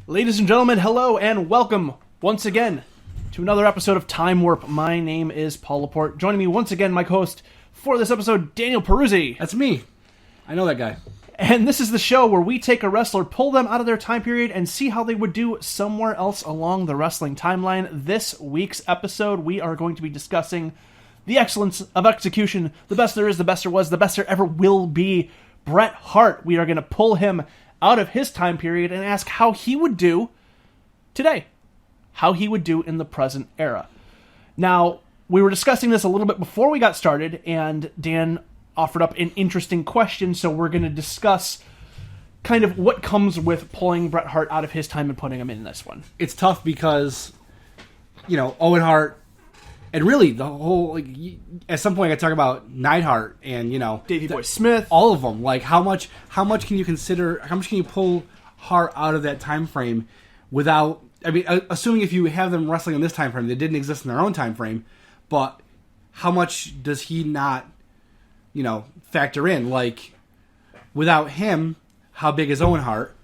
Ladies and gentlemen, hello and welcome once again to another episode of Time Warp. My name is Paul Laporte. Joining me once again, my co-host for this episode, Daniel Peruzzi. That's me. I know that guy. And this is the show where we take a wrestler, pull them out of their time period, and see how they would do somewhere else along the wrestling timeline. This week's episode, we are going to be discussing the excellence of execution, the best there is, the best there was, the best there ever will be, Bret Hart. We are going to pull him out of his time period and ask how he would do today, how he would do in the present era. Now, we were discussing this a little bit before we got started, and Dan offered up an interesting question, so we're going to discuss kind of what comes with pulling Bret Hart out of his time and putting him in this one. It's tough because, Owen Hart, and really the whole, at some point I talk about Neidhart and, Davey Boy Smith. All of them. Like, how much can you pull Hart out of that time frame without, assuming if you have them wrestling in this time frame, they didn't exist in their own time frame, but how much does he not, factor in? Like, without him, how big is Owen Hart?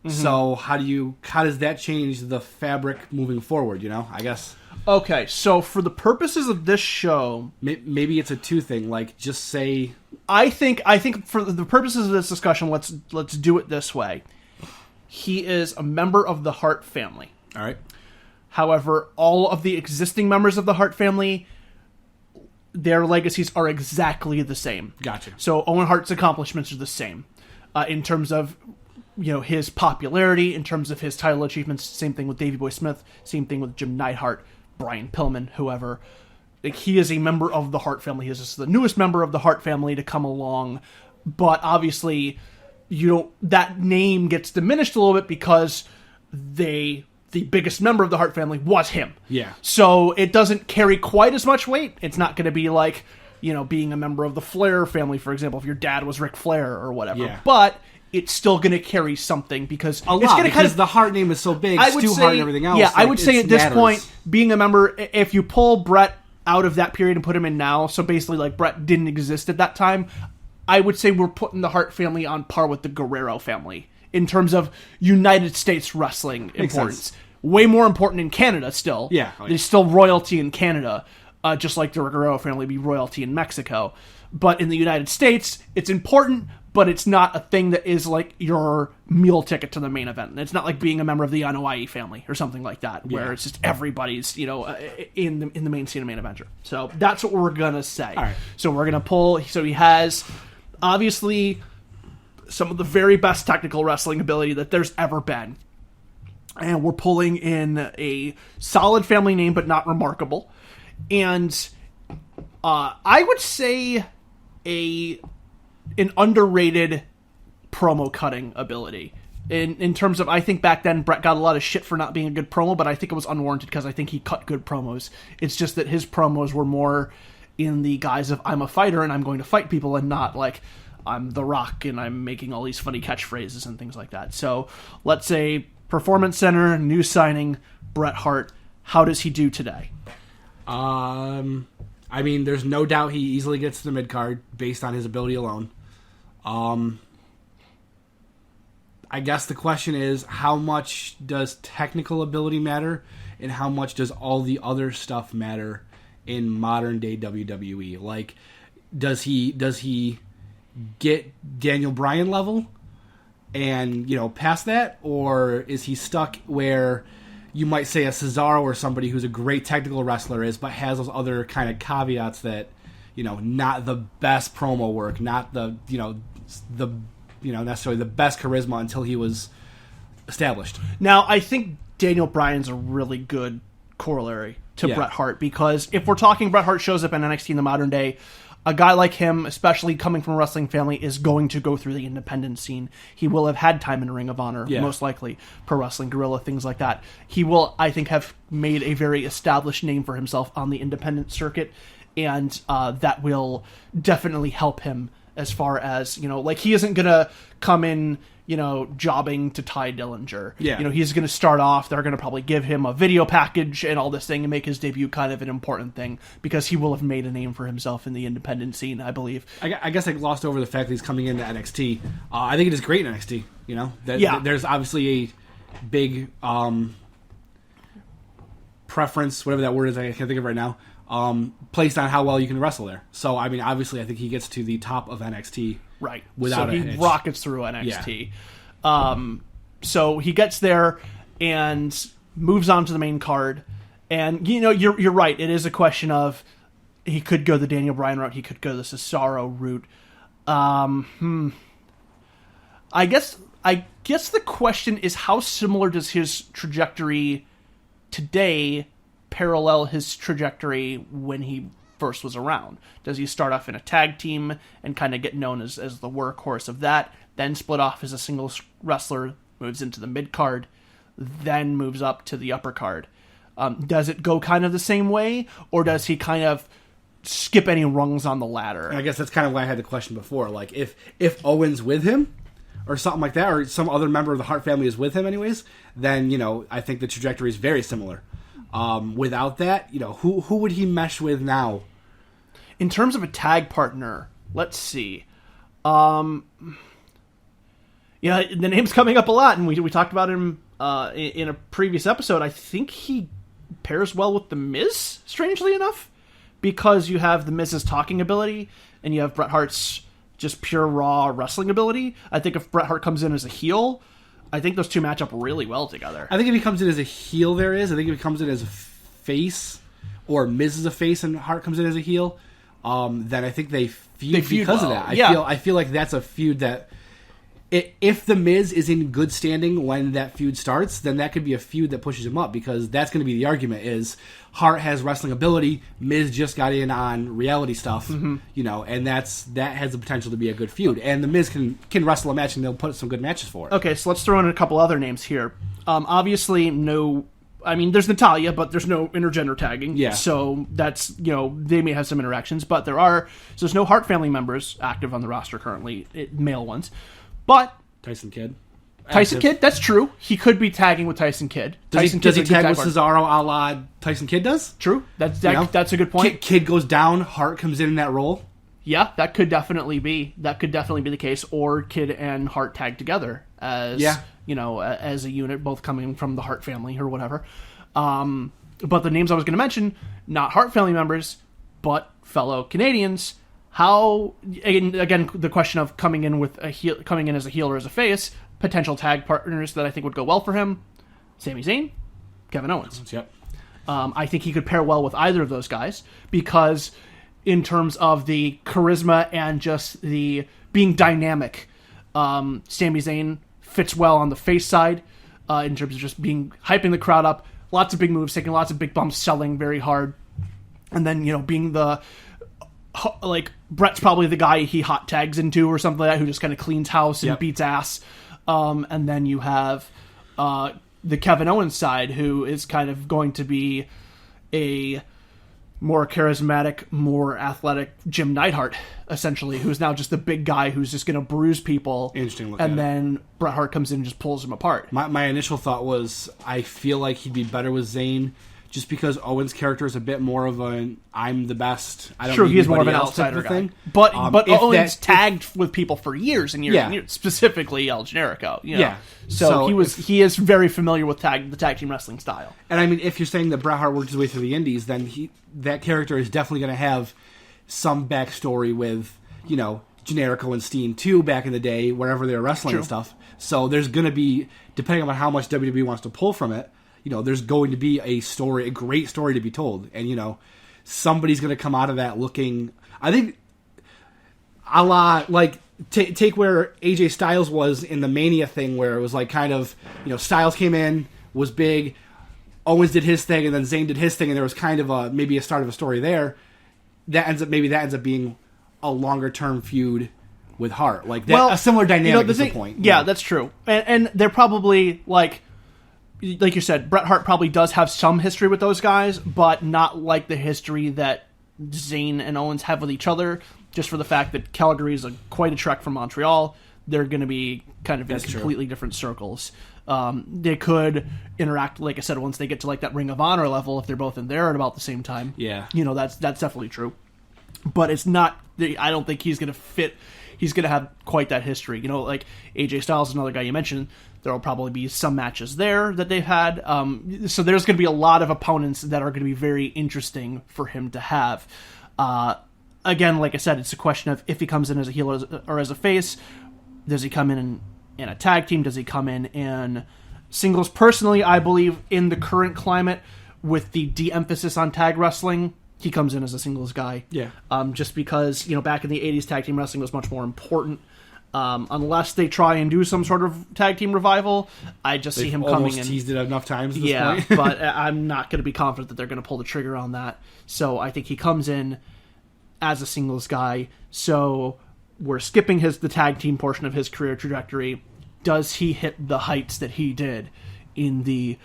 Mm-hmm. So how does that change the fabric moving forward, I guess. Okay, so for the purposes of this show, maybe it's a two thing. Like, just say. I think for the purposes of this discussion, let's do it this way. He is a member of the Hart family. All right. However, all of the existing members of the Hart family, their legacies are exactly the same. Gotcha. So Owen Hart's accomplishments are the same in terms of his popularity, in terms of his title achievements. Same thing with Davey Boy Smith. Same thing with Jim Neidhart, Brian Pillman, whoever. Like, he is a member of the Hart family. He is the newest member of the Hart family to come along. But obviously, that name gets diminished a little bit because the biggest member of the Hart family was him. Yeah. So it doesn't carry quite as much weight. It's not going to be like, being a member of the Flair family, for example, if your dad was Ric Flair or whatever. Yeah. But it's still going to carry something because it's going to kind of the Hart name is so big, Stu Hart and everything else. Yeah, I would say at this point, being a member, if you pull Bret out of that period and put him in now, so basically like Bret didn't exist at that time, I would say we're putting the Hart family on par with the Guerrero family in terms of United States wrestling importance. Way more important in Canada still. Yeah. There's still royalty in Canada, just like the Guerrero family be royalty in Mexico. But in the United States, it's important, but it's not a thing that is like your meal ticket to the main event. It's not like being a member of the Anoa'i family or something like that, where it's just everybody's, in the main scene of main eventer. So that's what we're going to say. All right. So we're going to pull, so he has obviously some of the very best technical wrestling ability that there's ever been. And we're pulling in a solid family name, but not remarkable. And I would say an underrated promo cutting ability. In terms of, I think back then Bret got a lot of shit for not being a good promo, but I think it was unwarranted because I think he cut good promos. It's just that his promos were more in the guise of, I'm a fighter and I'm going to fight people, and not like, I'm The Rock and I'm making all these funny catchphrases and things like that. So let's say Performance Center, new signing, Bret Hart. How does he do today? There's no doubt he easily gets to the mid-card based on his ability alone. I guess the question is, how much does technical ability matter, and how much does all the other stuff matter in modern-day WWE? Like, does he get Daniel Bryan level and, past that? Or is he stuck where you might say a Cesaro or somebody who's a great technical wrestler is, but has those other kind of caveats that, not the best promo work, not the necessarily the best charisma until he was established. Now, I think Daniel Bryan's a really good corollary to Bret Hart, because if we're talking Bret Hart shows up in NXT in the modern day, a guy like him, especially coming from a wrestling family, is going to go through the independent scene. He will have had time in Ring of Honor, most likely, Pro Wrestling Guerrilla, things like that. He will, I think, have made a very established name for himself on the independent circuit, and that will definitely help him as far as, he isn't going to come in, jobbing to Ty Dillinger. Yeah. He's going to start off, they're going to probably give him a video package and all this thing and make his debut kind of an important thing, because he will have made a name for himself in the independent scene, I believe. I guess I glossed over the fact that he's coming into NXT. I think it is great in NXT, There's obviously big preference, whatever that word is, I can't think of right now, placed on how well you can wrestle there. So, I mean, obviously, I think he gets to the top of NXT. Right. Without so a he hitch. rockets through NXT. Yeah. So he gets there and moves on to the main card. And, you're right. It is a question of he could go the Daniel Bryan route. He could go the Cesaro route. I guess the question is, how similar does his trajectory today parallel his trajectory when he first was around? Does he start off in a tag team and kind of get known as the workhorse of that, then split off as a singles wrestler, moves into the mid card, then moves up to the upper card? Does it go kind of the same way, or does he kind of skip any rungs on the ladder? And I guess that's kind of why I had the question before. Like, if Owen's with him, or something like that, or some other member of the Hart family is with him anyways, then, I think the trajectory is very similar. Without that, who would he mesh with now? In terms of a tag partner, let's see. The name's coming up a lot, and we talked about him in a previous episode. I think he pairs well with The Miz, strangely enough, because you have The Miz's talking ability, and you have Bret Hart's just pure raw wrestling ability. I think if Bret Hart comes in as a heel, I think those two match up really well together. I think if he comes in as a heel, I think if he comes in as a face, or Miz is a face and Hart comes in as a heel, then I think they feud because well. of that. Yeah. I feel like that's a feud that, if the Miz is in good standing when that feud starts, then that could be a feud that pushes him up, because that's going to be the argument is Hart has wrestling ability, Miz just got in on reality stuff, and that has the potential to be a good feud. And the Miz can wrestle a match, and they'll put some good matches for it. Okay, so let's throw in a couple other names here. Obviously, there's Natalya, but there's no intergender tagging. Yeah. So that's, they may have some interactions, but there's no Hart family members active on the roster currently, male ones. But Tyson Kidd, that's true. He could be tagging with Tyson Kidd. Does he tag with Cesaro a la Tyson Kidd does? True. That's a good point. Kidd goes down, Hart comes in that role. Yeah, that could definitely be the case. Or Kidd and Hart tag together as as a unit, both coming from the Hart family or whatever. But the names I was going to mention, not Hart family members, but fellow Canadians. How, again, the question of coming in as a heel or as a face, potential tag partners that I think would go well for him: Sami Zayn, Kevin Owens. Yep. I think he could pair well with either of those guys, because in terms of the charisma and just the being dynamic, Sami Zayn fits well on the face side, in terms of just hyping the crowd up, lots of big moves, taking lots of big bumps, selling very hard, and then being Bret's probably the guy he hot tags into or something like that, who just kind of cleans house and beats ass. And then you have the Kevin Owens side, who is kind of going to be a more charismatic, more athletic Jim Neidhart, essentially, who's now just the big guy who's just going to bruise people. Interesting look and at then Bret Hart comes in and just pulls him apart. My initial thought was, I feel like he'd be better with Zayn, just because Owen's character is a bit more of an I'm the best, I don't need he is more of an anybody else outsider type of guy. thing. But Owens tagged with people for years and years and years, specifically El Generico. Yeah. So he is very familiar with the tag team wrestling style. And I mean, if you're saying that Bret Hart worked his way through the Indies, then that character is definitely going to have some backstory with, Generico and Steen too back in the day, wherever they were wrestling and stuff. So there's going to be, depending on how much WWE wants to pull from it, there's going to be a great story to be told. And, somebody's going to come out of that looking, I think, a la, take where AJ Styles was in the Mania thing, where it was kind of, Styles came in, was big, Owens did his thing, and then Zayn did his thing, and there was kind of maybe a start of a story there. That ends up being a longer term feud with Hart. A similar dynamic is the point. Yeah, that's true. And they're probably, like you said, Bret Hart probably does have some history with those guys, but not like the history that Zayn and Owens have with each other, just for the fact that Calgary is quite a trek from Montreal. They're going to be kind of in completely different circles. They could interact, like I said, once they get to that Ring of Honor level, if they're both in there at about the same time. Yeah. That's definitely true. But it's not, I don't think he's going to fit he's going to have quite that history. You know, like AJ Styles is another guy you mentioned. There will probably be some matches there that they've had. So there's going to be a lot of opponents that are going to be very interesting for him to have. Again, like I said, it's a question of if he comes in as a heel or as a face. Does he come in a tag team? Does he come in singles? Personally, I believe in the current climate with the de-emphasis on tag wrestling, he comes in as a singles guy. Yeah. Just because, you know, back in the 80s, tag team wrestling was much more important. Unless they try and do some sort of tag team revival, I just see him coming in. Almost teased it enough times at this point. But I'm not going to be confident that they're going to pull the trigger on that. So I think he comes in as a singles guy. So we're skipping the tag team portion of his career trajectory. Does he hit the heights that he did in the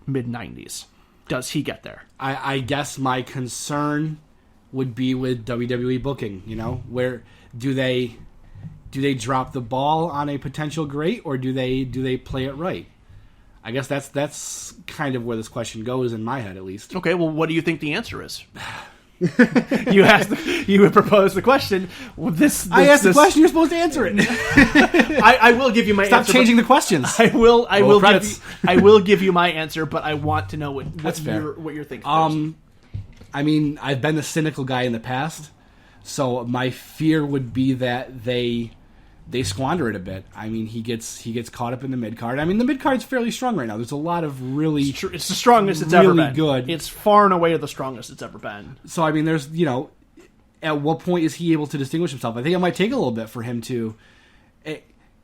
mid-90s? Does he get there? I guess my concern would be with WWE booking, you know, where do they drop the ball on a potential great, or do they play it right? I guess that's kind of where this question goes in my head, at least. Okay, well, what do you think the answer is? You proposed the question. Well, I asked the question. You're supposed to answer it. I will give you my answer. Stop changing the questions. I will give you my answer, but I want to know what you're thinking. I mean, I've been the cynical guy in the past, so my fear would be that they squander it a bit. I mean, he gets caught up in the mid card. I mean, the mid card's fairly strong right now. There's a lot of really it's the strongest it's really ever been. Good. It's far and away the strongest it's ever been. So I mean, there's, you know, at what point is he able to distinguish himself? I think it might take a little bit for him to.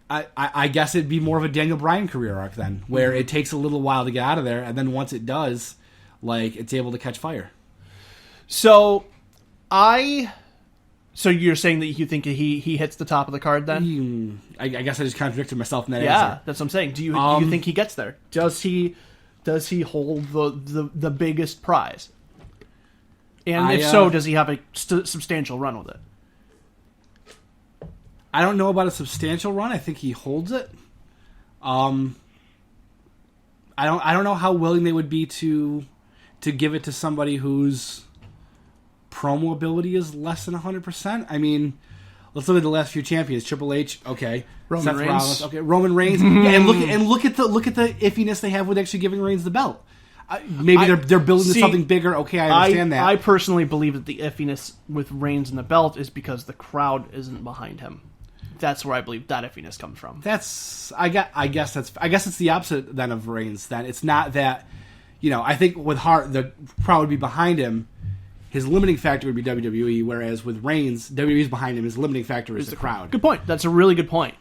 I guess it'd be more of a Daniel Bryan career arc then, where it takes a little while to get out of there, and then once it does, like, it's able to catch fire. So you're saying that you think he hits the top of the card then? I guess I just contradicted myself in that answer. answer. That's what I'm saying. Do you think he gets there? Does he hold the biggest prize? And if so, does he have a substantial run with it? I don't know about a substantial run. I think he holds it. I don't know how willing they would be to give it to somebody whose promo ability is less than 100%. I mean, let's look at the last few champions. Triple H, okay. Roman Reigns, Rollins, okay. Roman Reigns, yeah, and look at the iffiness they have with actually giving Reigns the belt. Maybe they're building to something bigger. Okay, I understand that. I personally believe that the iffiness with Reigns and the belt is because the crowd isn't behind him. That's where I believe that iffiness comes from. I guess it's the opposite then of Reigns. Then it's not that, you know, I think with Hart the crowd would be behind him. His limiting factor would be WWE, whereas with Reigns, WWE's behind him. His limiting factor is the crowd. Good point. That's a really good point.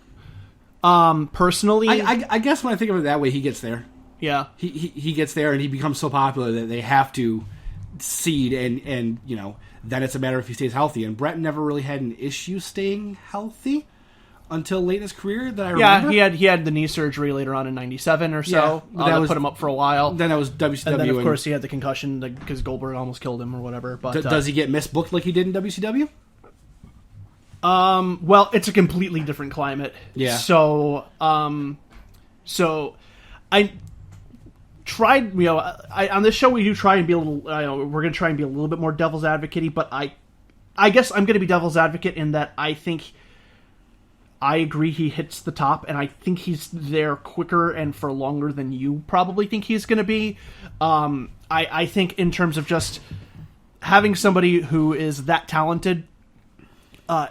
Personally, I guess when I think of it that way, he gets there. Yeah, he gets there, and he becomes so popular that they have to seed, and you know, then it's a matter if he stays healthy. And Bret never really had an issue staying healthy until late in his career that I remember. Yeah, he had the knee surgery later on in '97 or so. That put him up for a while. Then that was WCW. And then, of course, he had the concussion because Goldberg almost killed him or whatever. But does he get misbooked like he did in WCW? Well, it's a completely different climate. Yeah. So I tried, you know, on this show we do try and be a little, we're going to try and be a little bit more devil's advocate-y, but I guess I'm going to be devil's advocate in that I think I agree he hits the top, and I think he's there quicker and for longer than you probably think he's going to be. I think in terms of just having somebody who is that talented,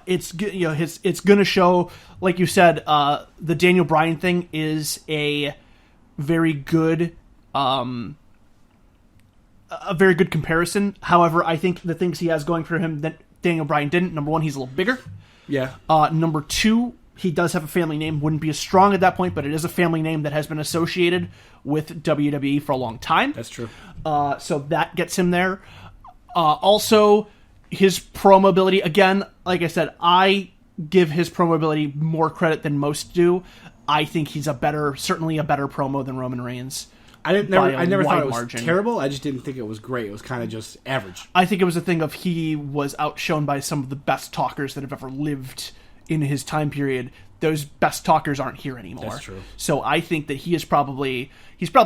it's going to show, like you said, the Daniel Bryan thing is a very good comparison. However, I think the things he has going for him that Daniel Bryan didn't. Number one, he's a little bigger. Yeah. Number two, he does have a family name. Wouldn't be as strong at that point, but it is a family name that has been associated with WWE for a long time. That's true. So that gets him there. Also, his promo ability, again, like I said, I give his promo ability more credit than most do. I think he's certainly a better promo than Roman Reigns. I never thought it was terrible. I just didn't think it was great. It was kind of just average. I think it was a thing of he was outshone by some of the best talkers that have ever lived in his time period. Those best talkers aren't here anymore. That's true. So I think that he's probably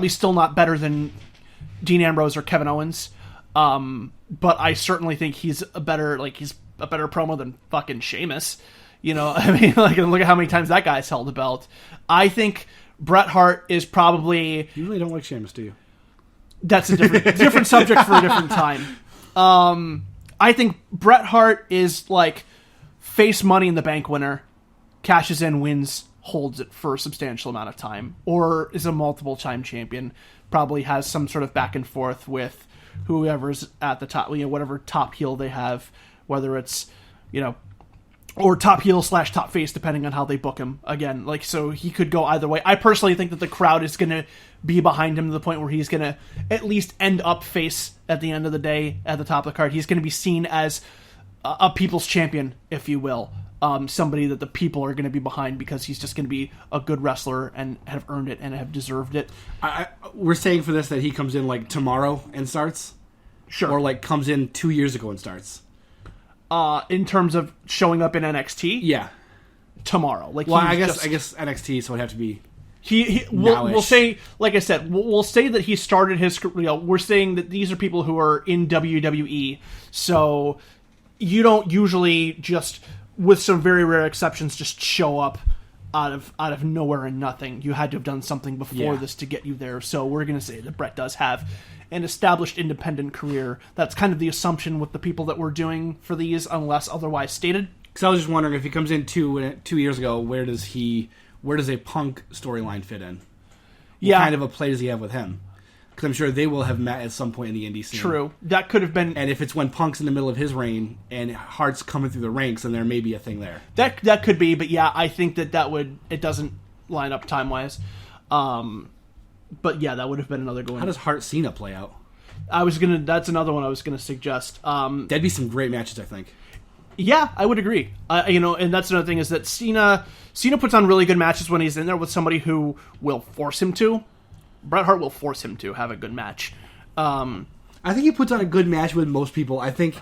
still not better than Dean Ambrose or Kevin Owens. But I certainly think he's a better promo than fucking Sheamus. You know, I mean, like, look at how many times that guy's held a belt. I think Bret Hart is probably... You really don't like Sheamus, do you? That's a different subject for a different time. I think Bret Hart is like face Money in the Bank winner, cashes in, wins, holds it for a substantial amount of time, or is a multiple-time champion, probably has some sort of back and forth with whoever's at the top, whatever top heel they have, whether it's, or top heel / top face, depending on how they book him. Again, like, so he could go either way. I personally think that the crowd is going to be behind him to the point where he's going to at least end up face at the end of the day at the top of the card. He's going to be seen as a people's champion, if you will. Somebody that the people are going to be behind because he's just going to be a good wrestler and have earned it and have deserved it. We're saying for this that he comes in like tomorrow and starts? Sure. Or like comes in 2 years ago and starts? In terms of showing up in NXT? Yeah. Tomorrow. Like, well, I guess NXT, so it'd have to be we'll say, like I said, we'll say that he started his, we're saying that these are people who are in WWE, so you don't usually just, with some very rare exceptions, just show up out of nowhere and nothing. You had to have done something before this to get you there, so we're going to say that Bret does have an established independent career. That's kind of the assumption with the people that we're doing for these, unless otherwise stated. Because I was just wondering, if he comes in 2 years ago, where does a Punk storyline fit in? What kind of a play does he have with him? Because I'm sure they will have met at some point in the indie scene. True. That could have been... And if it's when Punk's in the middle of his reign and Hart's coming through the ranks, then there may be a thing there. That could be, but yeah, I think that would... It doesn't line up time-wise. But yeah, that would have been another going. How does Hart Cena play out? That's another one I was gonna suggest. That'd be some great matches, I think. Yeah, I would agree. And that's another thing is that Cena puts on really good matches when he's in there with somebody who will force him to. Bret Hart will force him to have a good match. I think he puts on a good match with most people. I think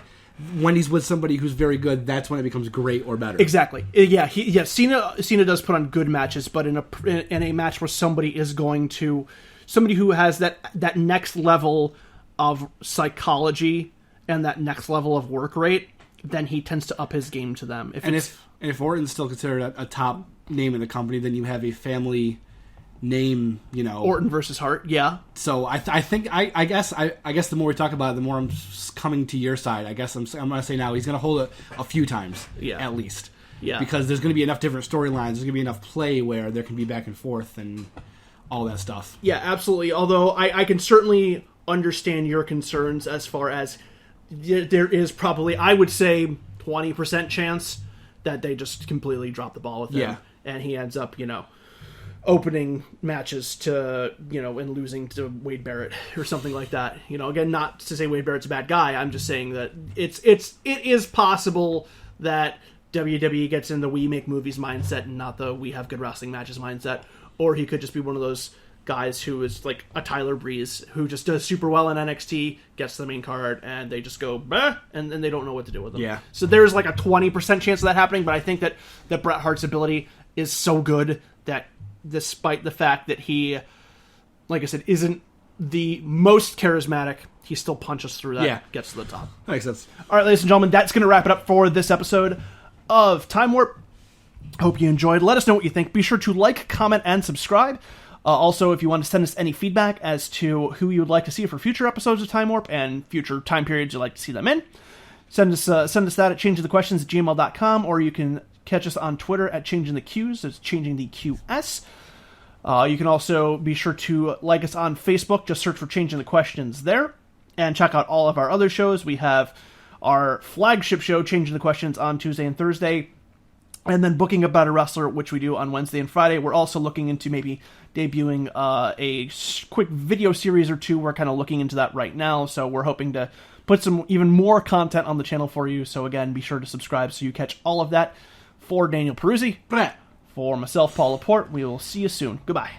when he's with somebody who's very good, that's when it becomes great or better. Exactly. Yeah. Cena does put on good matches, but in a match where somebody who has that next level of psychology and that next level of work rate, then he tends to up his game to them. If Orton's still considered a top name in the company, then you have a family name, Orton versus Hart, yeah. So I guess the more we talk about it, the more I'm coming to your side. I guess I'm going to say now he's going to hold it a few times, at least. Yeah. Because there's going to be enough different storylines, there's going to be enough play where there can be back and forth and all that stuff. Yeah, absolutely. Although I can certainly understand your concerns as far as there is probably, I would say, 20% chance that they just completely drop the ball with him. And he ends up, opening matches to, and losing to Wade Barrett or something like that. Again, not to say Wade Barrett's a bad guy. I'm just saying that it is possible that WWE gets in the we make movies mindset and not the we have good wrestling matches mindset. Or he could just be one of those guys who is like a Tyler Breeze who just does super well in NXT, gets to the main card, and they just go, bah, and then they don't know what to do with them. Yeah. So there's like a 20% chance of that happening, but I think that Bret Hart's ability is so good that despite the fact that he, like I said, isn't the most charismatic, he still punches through that, gets to the top. That makes sense. All right, ladies and gentlemen, that's going to wrap it up for this episode of Time Warp. Hope you enjoyed. Let us know what you think. Be sure to like, comment, and subscribe. Also, if you want to send us any feedback as to who you would like to see for future episodes of Time Warp and future time periods you'd like to see them in, send us that at changingthequestions@gmail.com, or you can catch us on Twitter at Changing the Qs. That's Changing the QS. You can also be sure to like us on Facebook. Just search for Changing the Questions there. And check out all of our other shows. We have our flagship show, Changing the Questions, on Tuesday and Thursday. And then Booking About a Wrestler, which we do on Wednesday and Friday. We're also looking into maybe debuting a quick video series or two. We're kind of looking into that right now. So we're hoping to put some even more content on the channel for you. So again, be sure to subscribe so you catch all of that. For Daniel Peruzzi, Brett. For myself, Paul Laporte, we will see you soon. Goodbye.